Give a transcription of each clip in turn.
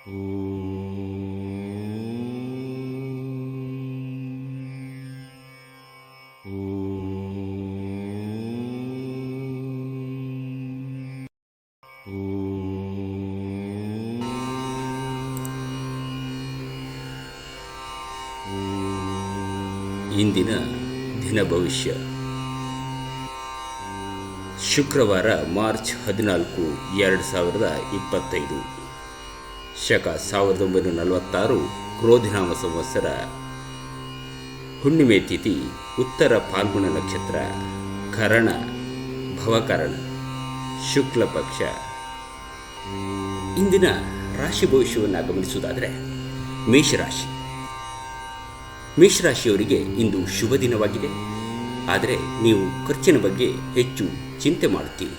ಇಂದಿನ ದಿನ ಭವಿಷ್ಯ. ಶುಕ್ರವಾರ ಮಾರ್ಚ್ 14, 2025, ಶಕ 1946, ಕ್ರೋಧಿನಾಮ ಸಂವತ್ಸರ, ಹುಣ್ಣಿಮೆ ತಿಥಿ, ಉತ್ತರ ಫಾಲ್ಗುಣ ನಕ್ಷತ್ರ, ಕರಣ ಭವಕರಣ, ಶುಕ್ಲ ಪಕ್ಷ. ಇಂದಿನ ರಾಶಿ ಭವಿಷ್ಯವನ್ನು ಗಮನಿಸುವುದಾದರೆ, ಮೇಷರಾಶಿ. ಮೇಷರಾಶಿಯವರಿಗೆ ಇಂದು ಶುಭ ದಿನವಾಗಿದೆ. ಆದರೆ ನೀವು ಖರ್ಚಿನ ಬಗ್ಗೆ ಹೆಚ್ಚು ಚಿಂತೆ ಮಾಡುತ್ತೀರಿ.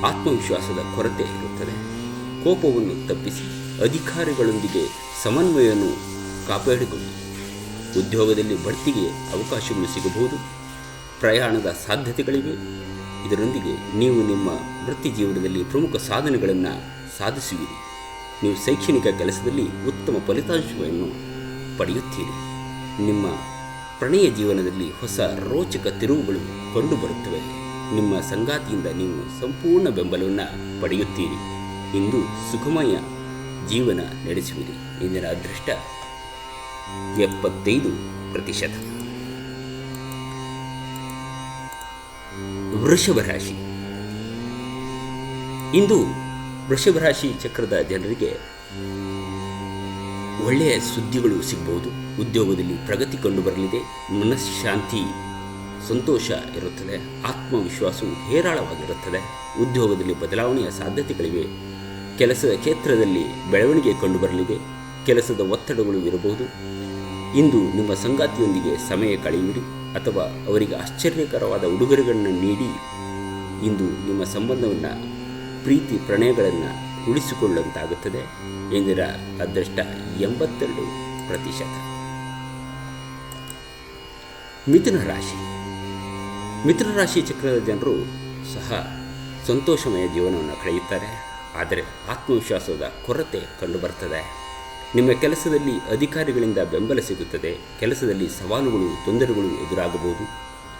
ಆತ್ಮವಿಶ್ವಾಸದ ಕೊರತೆ ಇರುತ್ತದೆ. ಕೋಪವನ್ನು ತಪ್ಪಿಸಿ ಅಧಿಕಾರಿಗಳೊಂದಿಗೆ ಸಮನ್ವಯವನ್ನು ಕಾಪಾಡಿಕೊಳ್ಳಿ. ಉದ್ಯೋಗದಲ್ಲಿ ಬಡ್ತಿಗೆ ಅವಕಾಶಗಳು ಸಿಗಬಹುದು. ಪ್ರಯಾಣದ ಸಾಧ್ಯತೆಗಳಿವೆ. ಇದರೊಂದಿಗೆ ನೀವು ನಿಮ್ಮ ವೃತ್ತಿ ಜೀವನದಲ್ಲಿ ಪ್ರಮುಖ ಸಾಧನೆಗಳನ್ನು ಸಾಧಿಸುವಿರಿ. ನೀವು ಶೈಕ್ಷಣಿಕ ಕೆಲಸದಲ್ಲಿ ಉತ್ತಮ ಫಲಿತಾಂಶವನ್ನು ಪಡೆಯುತ್ತೀರಿ. ನಿಮ್ಮ ಪ್ರಣಯ ಜೀವನದಲ್ಲಿ ಹೊಸ ರೋಚಕ ತಿರುವುಗಳು ಕಂಡುಬರುತ್ತವೆ. ನಿಮ್ಮ ಸಂಗಾತಿಯಿಂದ ನೀವು ಸಂಪೂರ್ಣ ಬೆಂಬಲವನ್ನು ಪಡೆಯುತ್ತೀರಿ. ಇಂದು ಸುಖಮಯ ಜೀವನ ನಡೆಸುವಿರಿ. ಇಂದಿನ ಅದೃಷ್ಟ 75%. ವೃಷಭ ರಾಶಿ. ಇಂದು ವೃಷಭ ರಾಶಿ ಚಕ್ರದ ಜನರಿಗೆ ಒಳ್ಳೆಯ ಸುದ್ದಿಗಳು ಸಿಗಬಹುದು. ಉದ್ಯೋಗದಲ್ಲಿ ಪ್ರಗತಿ ಕಂಡು ಬರಲಿದೆ. ಮನಃಶಾಂತಿ, ಸಂತೋಷ ಇರುತ್ತದೆ. ಆತ್ಮವಿಶ್ವಾಸವು ಹೇರಳವಾಗಿರುತ್ತದೆ. ಉದ್ಯೋಗದಲ್ಲಿ ಬದಲಾವಣೆಯ ಸಾಧ್ಯತೆಗಳಿವೆ. ಕೆಲಸದ ಕ್ಷೇತ್ರದಲ್ಲಿ ಬೆಳವಣಿಗೆ ಕಂಡು ಬರಲಿದೆ. ಕೆಲಸದ ಒತ್ತಡಗಳು ಇರಬಹುದು. ಇಂದು ನಿಮ್ಮ ಸಂಗಾತಿಯೊಂದಿಗೆ ಸಮಯ ಕಳೆಯುವಿರಿ ಅಥವಾ ಅವರಿಗೆ ಆಶ್ಚರ್ಯಕರವಾದ ಉಡುಗೊರೆಗಳನ್ನು ನೀಡಿ ಇಂದು ನಿಮ್ಮ ಸಂಬಂಧವನ್ನು, ಪ್ರೀತಿ ಪ್ರಣಯಗಳನ್ನು ಉಳಿಸಿಕೊಳ್ಳುವಂತಾಗುತ್ತದೆ. ಇಂದಿನ ಅದೃಷ್ಟ 82%. ಮಿಥುನ ರಾಶಿ. ಮಿಥುನ ರಾಶಿ ಚಕ್ರದ ಜನರು ಸಹ ಸಂತೋಷಮಯ ಜೀವನವನ್ನು ಕಳೆಯುತ್ತಾರೆ. ಆದರೆ ಆತ್ಮವಿಶ್ವಾಸದ ಕೊರತೆ ಕಂಡುಬರ್ತದೆ. ನಿಮ್ಮ ಕೆಲಸದಲ್ಲಿ ಅಧಿಕಾರಿಗಳಿಂದ ಬೆಂಬಲ ಸಿಗುತ್ತದೆ. ಕೆಲಸದಲ್ಲಿ ಸವಾಲುಗಳು, ತೊಂದರೆಗಳು ಎದುರಾಗಬಹುದು.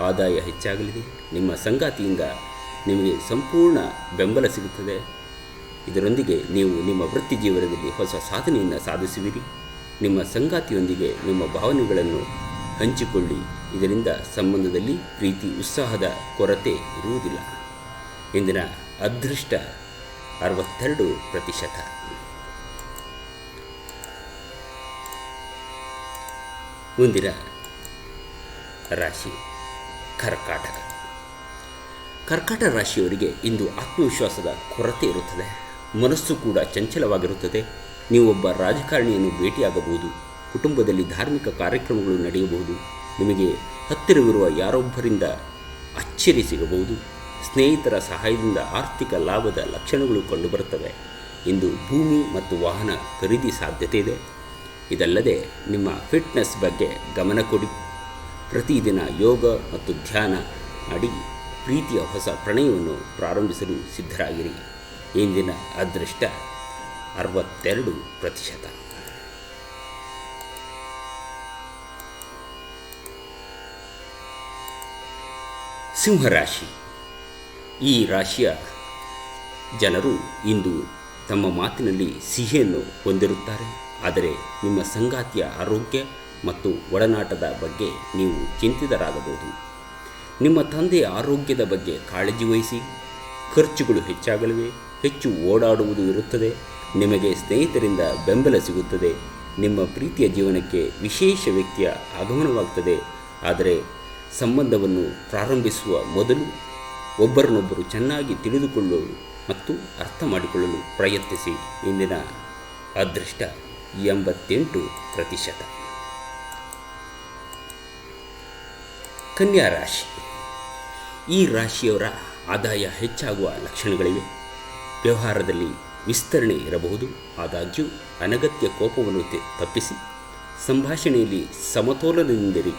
ಆದಾಯ ಹೆಚ್ಚಾಗಲಿದೆ. ನಿಮ್ಮ ಸಂಗಾತಿಯಿಂದ ನಿಮಗೆ ಸಂಪೂರ್ಣ ಬೆಂಬಲ ಸಿಗುತ್ತದೆ. ಇದರೊಂದಿಗೆ ನೀವು ನಿಮ್ಮ ವೃತ್ತಿ ಜೀವನದಲ್ಲಿ ಹೊಸ ಸಾಧನೆಯನ್ನು ಸಾಧಿಸುವಿರಿ. ನಿಮ್ಮ ಸಂಗಾತಿಯೊಂದಿಗೆ ನಿಮ್ಮ ಭಾವನೆಗಳನ್ನು ಹಂಚಿಕೊಳ್ಳಿ. ಇದರಿಂದ ಸಂಬಂಧದಲ್ಲಿ ಪ್ರೀತಿ, ಉತ್ಸಾಹದ ಕೊರತೆ ಇರುವುದಿಲ್ಲ. ಇಂದಿನ ಅದೃಷ್ಟ 62%. ಮುಂದಿನ ರಾಶಿ ಕರ್ಕಾಟಕ. ಕರ್ಕಾಟ ರಾಶಿಯವರಿಗೆ ಇಂದು ಆತ್ಮವಿಶ್ವಾಸದ ಕೊರತೆ ಇರುತ್ತದೆ. ಮನಸ್ಸು ಕೂಡ ಚಂಚಲವಾಗಿರುತ್ತದೆ. ನೀವೊಬ್ಬ ರಾಜಕಾರಣಿಯನ್ನು ಭೇಟಿಯಾಗಬಹುದು. ಕುಟುಂಬದಲ್ಲಿ ಧಾರ್ಮಿಕ ಕಾರ್ಯಕ್ರಮಗಳು ನಡೆಯಬಹುದು. ನಿಮಗೆ ಹತ್ತಿರವಿರುವ ಯಾರೊಬ್ಬರಿಂದ ಅಚ್ಚರಿ ಸಿಗಬಹುದು. ಸ್ನೇಹಿತರ ಸಹಾಯದಿಂದ ಆರ್ಥಿಕ ಲಾಭದ ಲಕ್ಷಣಗಳು ಕಂಡುಬರುತ್ತವೆ. ಇಂದು ಭೂಮಿ ಮತ್ತು ವಾಹನ ಖರೀದಿ ಸಾಧ್ಯತೆ ಇದೆ. ಇದಲ್ಲದೆ ನಿಮ್ಮ ಫಿಟ್ನೆಸ್ ಬಗ್ಗೆ ಗಮನ ಕೊಡಿ. ಪ್ರತಿದಿನ ಯೋಗ ಮತ್ತು ಧ್ಯಾನ ಮಾಡಿ ಪ್ರೀತಿಯ ಹೊಸ ಪ್ರಣಯವನ್ನು ಪ್ರಾರಂಭಿಸಲು ಸಿದ್ಧರಾಗಿರಿ. ಇಂದಿನ ಅದೃಷ್ಟ 62%. ಸಿಂಹರಾಶಿ. ಈ ರಾಶಿಯ ಜನರು ಇಂದು ತಮ್ಮ ಮಾತಿನಲ್ಲಿ ಸಿಹಿಯನ್ನು ಹೊಂದಿರುತ್ತಾರೆ. ಆದರೆ ನಿಮ್ಮ ಸಂಗಾತಿಯ ಆರೋಗ್ಯ ಮತ್ತು ಒಡನಾಟದ ಬಗ್ಗೆ ನೀವು ಚಿಂತಿತರಾಗಬಹುದು. ನಿಮ್ಮ ತಂದೆಯ ಆರೋಗ್ಯದ ಬಗ್ಗೆ ಕಾಳಜಿ ವಹಿಸಿ. ಖರ್ಚುಗಳು ಹೆಚ್ಚಾಗಲಿವೆ. ಹೆಚ್ಚು ಓಡಾಡುವುದು ಇರುತ್ತದೆ. ನಿಮಗೆ ಸ್ನೇಹಿತರಿಂದ ಬೆಂಬಲ ಸಿಗುತ್ತದೆ. ನಿಮ್ಮ ಪ್ರೀತಿಯ ಜೀವನಕ್ಕೆ ವಿಶೇಷ ವ್ಯಕ್ತಿಯ ಆಗಮನವಾಗುತ್ತದೆ. ಆದರೆ ಸಂಬಂಧವನ್ನು ಪ್ರಾರಂಭಿಸುವ ಮೊದಲು ಒಬ್ಬರನ್ನೊಬ್ಬರು ಚೆನ್ನಾಗಿ ತಿಳಿದುಕೊಳ್ಳಲು ಮತ್ತು ಅರ್ಥ ಮಾಡಿಕೊಳ್ಳಲು ಪ್ರಯತ್ನಿಸಿ. ಇಂದಿನ ಅದೃಷ್ಟ 88%. ಕನ್ಯಾ ರಾಶಿ. ಈ ರಾಶಿಯವರ ಆದಾಯ ಹೆಚ್ಚಾಗುವ ಲಕ್ಷಣಗಳಿವೆ. ವ್ಯವಹಾರದಲ್ಲಿ ವಿಸ್ತರಣೆ ಇರಬಹುದು. ಆದಾಗ್ಯೂ ಅನಗತ್ಯ ಕೋಪವನ್ನು ತಪ್ಪಿಸಿ ಸಂಭಾಷಣೆಯಲ್ಲಿ ಸಮತೋಲನದಿಂದಿರಿ.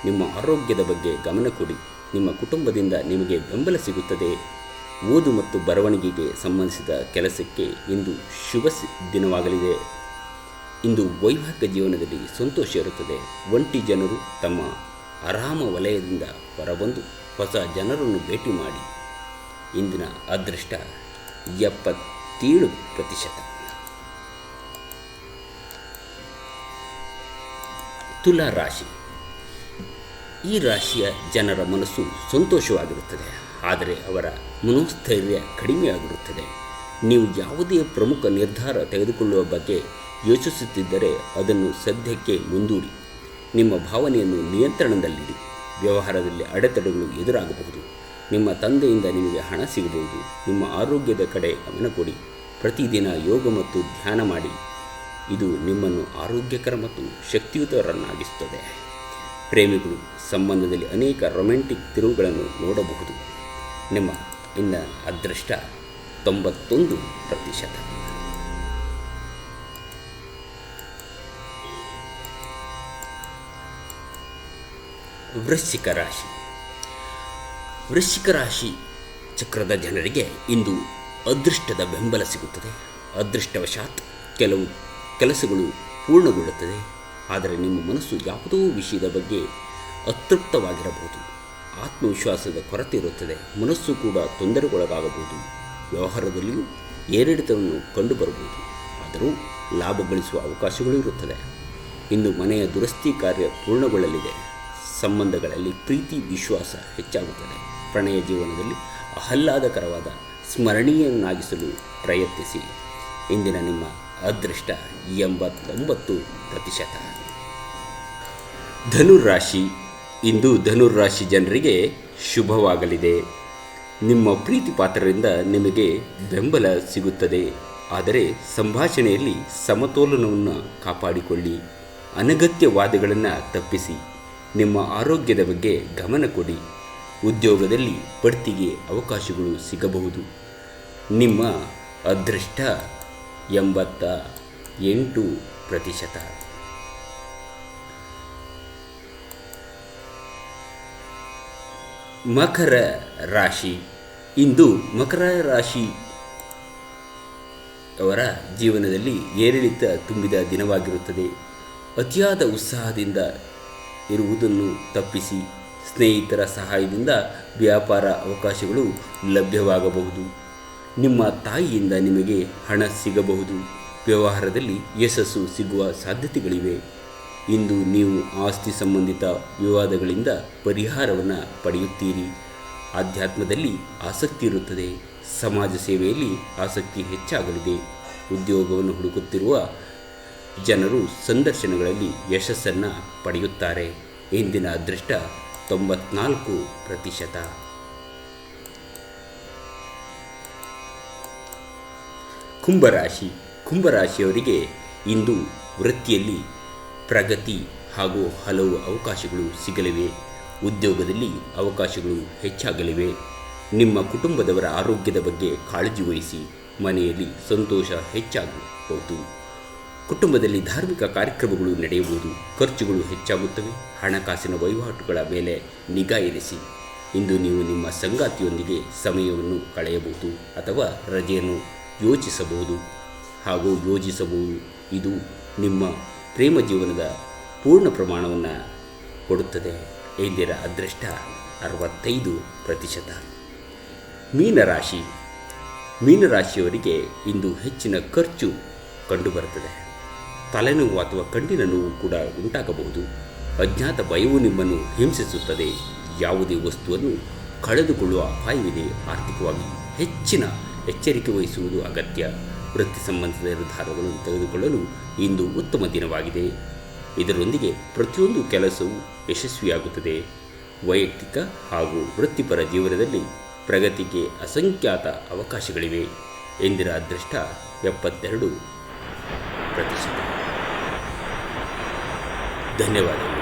ನಿಮ್ಮ ಆರೋಗ್ಯದ ಬಗ್ಗೆ ಗಮನ ಕೊಡಿ. ನಿಮ್ಮ ಕುಟುಂಬದಿಂದ ನಿಮಗೆ ಬೆಂಬಲ ಸಿಗುತ್ತದೆ. ಓದು ಮತ್ತು ಬರವಣಿಗೆಗೆ ಸಂಬಂಧಿಸಿದ ಕೆಲಸಕ್ಕೆ ಇಂದು ಶುಭ ದಿನವಾಗಲಿದೆ. ಇಂದು ವೈವಾಹಿಕ ಜೀವನದಲ್ಲಿ ಸಂತೋಷ ಇರುತ್ತದೆ. ಒಂಟಿ ಜನರು ತಮ್ಮ ಆರಾಮ ವಲಯದಿಂದ ಹೊರಬಂದು ಹೊಸ ಜನರನ್ನು ಭೇಟಿ ಮಾಡಿ. ಇಂದಿನ ಅದೃಷ್ಟ 77%. ತುಲಾ ರಾಶಿ. ಈ ರಾಶಿಯ ಜನರ ಮನಸ್ಸು ಸಂತೋಷವಾಗಿರುತ್ತದೆ, ಆದರೆ ಅವರ ಮನೋಸ್ಥೈರ್ಯ ಕಡಿಮೆಯಾಗಿರುತ್ತದೆ. ನೀವು ಯಾವುದೇ ಪ್ರಮುಖ ನಿರ್ಧಾರ ತೆಗೆದುಕೊಳ್ಳುವ ಬಗ್ಗೆ ಯೋಚಿಸುತ್ತಿದ್ದರೆ ಅದನ್ನು ಸದ್ಯಕ್ಕೆ ಮುಂದೂಡಿ. ನಿಮ್ಮ ಭಾವನೆಯನ್ನು ನಿಯಂತ್ರಣದಲ್ಲಿಡಿ. ವ್ಯವಹಾರದಲ್ಲಿ ಅಡೆತಡೆಗಳು ಎದುರಾಗಬಹುದು. ನಿಮ್ಮ ತಂದೆಯಿಂದ ನಿಮಗೆ ಹಣ ಸಿಗಬಹುದು. ನಿಮ್ಮ ಆರೋಗ್ಯದ ಕಡೆ ಗಮನ ಕೊಡಿ. ಪ್ರತಿದಿನ ಯೋಗ ಮತ್ತು ಧ್ಯಾನ ಮಾಡಿ. ಇದು ನಿಮ್ಮನ್ನು ಆರೋಗ್ಯಕರ ಮತ್ತು ಶಕ್ತಿಯುತರನ್ನಾಗಿಸುತ್ತದೆ. ಪ್ರೇಮಿಗಳು ಸಂಬಂಧದಲ್ಲಿ ಅನೇಕ ರೊಮ್ಯಾಂಟಿಕ್ ತಿರುವುಗಳನ್ನು ನೋಡಬಹುದು. ನಿಮ್ಮ ಇನ್ನು ಅದೃಷ್ಟ 91%. ವೃಶ್ಚಿಕ ರಾಶಿ. ವೃಶ್ಚಿಕ ರಾಶಿ ಚಕ್ರದ ಜನರಿಗೆ ಇಂದು ಅದೃಷ್ಟದ ಬೆಂಬಲ ಸಿಗುತ್ತದೆ. ಅದೃಷ್ಟವಶಾತ್ ಕೆಲವು ಕೆಲಸಗಳು ಪೂರ್ಣಗೊಳ್ಳುತ್ತದೆ, ಆದರೆ ನಿಮ್ಮ ಮನಸ್ಸು ಯಾವುದೋ ವಿಷಯದ ಬಗ್ಗೆ ಅತೃಪ್ತವಾಗಿರಬಹುದು. ಆತ್ಮವಿಶ್ವಾಸದ ಕೊರತೆ ಇರುತ್ತದೆ. ಮನಸ್ಸು ಕೂಡ ತೊಂದರೆಗೊಳಗಾಗಬಹುದು. ವ್ಯವಹಾರದಲ್ಲಿಯೂ ಏರಿಳಿತವನ್ನು ಕಂಡುಬರಬಹುದು, ಆದರೂ ಲಾಭ ಗಳಿಸುವ ಅವಕಾಶಗಳು ಇರುತ್ತದೆ. ಇಂದು ಮನೆಯ ದುರಸ್ತಿ ಕಾರ್ಯ ಪೂರ್ಣಗೊಳ್ಳಲಿದೆ. ಸಂಬಂಧಗಳಲ್ಲಿ ಪ್ರೀತಿ ವಿಶ್ವಾಸ ಹೆಚ್ಚಾಗುತ್ತದೆ. ಪ್ರಣಯ ಜೀವನದಲ್ಲಿ ಆಹ್ಲಾದಕರವಾದ ಸ್ಮರಣೀಯನ್ನಾಗಿಸಲು ಪ್ರಯತ್ನಿಸಿ. ಇಂದಿನ ನಿಮ್ಮ ಅದೃಷ್ಟ 89%. ಧನುರಾಶಿ. ಇಂದು ಧನುರಾಶಿ ಜನರಿಗೆ ಶುಭವಾಗಲಿದೆ. ನಿಮ್ಮ ಪ್ರೀತಿ ಪಾತ್ರರಿಂದ ನಿಮಗೆ ಬೆಂಬಲ ಸಿಗುತ್ತದೆ, ಆದರೆ ಸಂಭಾಷಣೆಯಲ್ಲಿ ಸಮತೋಲನವನ್ನು ಕಾಪಾಡಿಕೊಳ್ಳಿ. ಅನಗತ್ಯ ವಾದಗಳನ್ನು ತಪ್ಪಿಸಿ. ನಿಮ್ಮ ಆರೋಗ್ಯದ ಬಗ್ಗೆ ಗಮನ ಕೊಡಿ. ಉದ್ಯೋಗದಲ್ಲಿ ಬಡ್ತಿಗೆ ಅವಕಾಶಗಳು ಸಿಗಬಹುದು. ನಿಮ್ಮ ಅದೃಷ್ಟ 88%. ಮಕರ ರಾಶಿ. ಇಂದು ಮಕರ ರಾಶಿ ಅವರ ಜೀವನದಲ್ಲಿ ಏರಿಳಿತ ತುಂಬಿದ ದಿನವಾಗಿರುತ್ತದೆ. ಅತಿಯಾದ ಉತ್ಸಾಹದಿಂದ ಇರುವುದನ್ನು ತಪ್ಪಿಸಿ. ಸ್ನೇಹಿತರ ಸಹಾಯದಿಂದ ವ್ಯಾಪಾರ ಅವಕಾಶಗಳು ಲಭ್ಯವಾಗಬಹುದು. ನಿಮ್ಮ ತಾಯಿಯಿಂದ ನಿಮಗೆ ಹಣ ಸಿಗಬಹುದು. ವ್ಯವಹಾರದಲ್ಲಿ ಯಶಸ್ಸು ಸಿಗುವ ಸಾಧ್ಯತೆಗಳಿವೆ. ಇಂದು ನೀವು ಆಸ್ತಿ ಸಂಬಂಧಿತ ವಿವಾದಗಳಿಂದ ಪರಿಹಾರವನ್ನು ಪಡೆಯುತ್ತೀರಿ. ಆಧ್ಯಾತ್ಮದಲ್ಲಿ ಆಸಕ್ತಿ ಇರುತ್ತದೆ. ಸಮಾಜ ಸೇವೆಯಲ್ಲಿ ಆಸಕ್ತಿ ಹೆಚ್ಚಾಗಲಿದೆ. ಉದ್ಯೋಗವನ್ನು ಹುಡುಕುತ್ತಿರುವ ಜನರು ಸಂದರ್ಶನಗಳಲ್ಲಿ ಯಶಸ್ಸನ್ನು ಪಡೆಯುತ್ತಾರೆ. ಇಂದಿನ ಅದೃಷ್ಟ 94%. ಕುಂಭರಾಶಿ. ಕುಂಭರಾಶಿಯವರಿಗೆ ಇಂದು ವೃತ್ತಿಯಲ್ಲಿ ಪ್ರಗತಿ ಹಾಗೂ ಹಲವು ಅವಕಾಶಗಳು ಸಿಗಲಿವೆ. ಉದ್ಯೋಗದಲ್ಲಿ ಅವಕಾಶಗಳು ಹೆಚ್ಚಾಗಲಿವೆ. ನಿಮ್ಮ ಕುಟುಂಬದವರ ಆರೋಗ್ಯದ ಬಗ್ಗೆ ಕಾಳಜಿ ವಹಿಸಿ. ಮನೆಯಲ್ಲಿ ಸಂತೋಷ ಹೆಚ್ಚಾಗಬಹುದು. ಕುಟುಂಬದಲ್ಲಿ ಧಾರ್ಮಿಕ ಕಾರ್ಯಕ್ರಮಗಳು ನಡೆಯಬಹುದು. ಖರ್ಚುಗಳು ಹೆಚ್ಚಾಗುತ್ತವೆ. ಹಣಕಾಸಿನ ವಹಿವಾಟುಗಳ ಮೇಲೆ ನಿಗಾ ಇರಿಸಿ. ಇಂದು ನೀವು ನಿಮ್ಮ ಸಂಗಾತಿಯೊಂದಿಗೆ ಸಮಯವನ್ನು ಕಳೆಯಬಹುದು ಅಥವಾ ರಜೆಯನ್ನು ಯೋಜಿಸಬಹುದು. ಇದು ನಿಮ್ಮ ಪ್ರೇಮ ಜೀವನದ ಪೂರ್ಣ ಪ್ರಮಾಣವನ್ನು ಕೊಡುತ್ತದೆ. ಇಂದಿನ ಅದೃಷ್ಟ 65%. ಮೀನರಾಶಿ. ಮೀನರಾಶಿಯವರಿಗೆ ಇಂದು ಹೆಚ್ಚಿನ ಖರ್ಚು ಕಂಡುಬರುತ್ತದೆ. ತಲೆನೋವು ಅಥವಾ ಕಣ್ಣಿನ ನೋವು ಕೂಡ ಉಂಟಾಗಬಹುದು. ಅಜ್ಞಾತ ಭಯವು ನಿಮ್ಮನ್ನು ಹಿಂಸಿಸುತ್ತದೆ. ಯಾವುದೇ ವಸ್ತುವನ್ನು ಕಳೆದುಕೊಳ್ಳುವ ಅಪಾಯವಿದೆ. ಆರ್ಥಿಕವಾಗಿ ಹೆಚ್ಚಿನ ಎಚ್ಚರಿಕೆ ವಹಿಸುವುದು ಅಗತ್ಯ. ವೃತ್ತಿ ಸಂಬಂಧಿತ ನಿರ್ಧಾರಗಳನ್ನು ತೆಗೆದುಕೊಳ್ಳಲು ಇಂದು ಉತ್ತಮ ದಿನವಾಗಿದೆ. ಇದರೊಂದಿಗೆ ಪ್ರತಿಯೊಂದು ಕೆಲಸವೂ ಯಶಸ್ವಿಯಾಗುತ್ತದೆ. ವೈಯಕ್ತಿಕ ಹಾಗೂ ವೃತ್ತಿಪರ ಜೀವನದಲ್ಲಿ ಪ್ರಗತಿಗೆ ಅಸಂಖ್ಯಾತ ಅವಕಾಶಗಳಿವೆ. ಇಂದಿನ ಅದೃಷ್ಟ 72%. ಧನ್ಯವಾದಗಳು.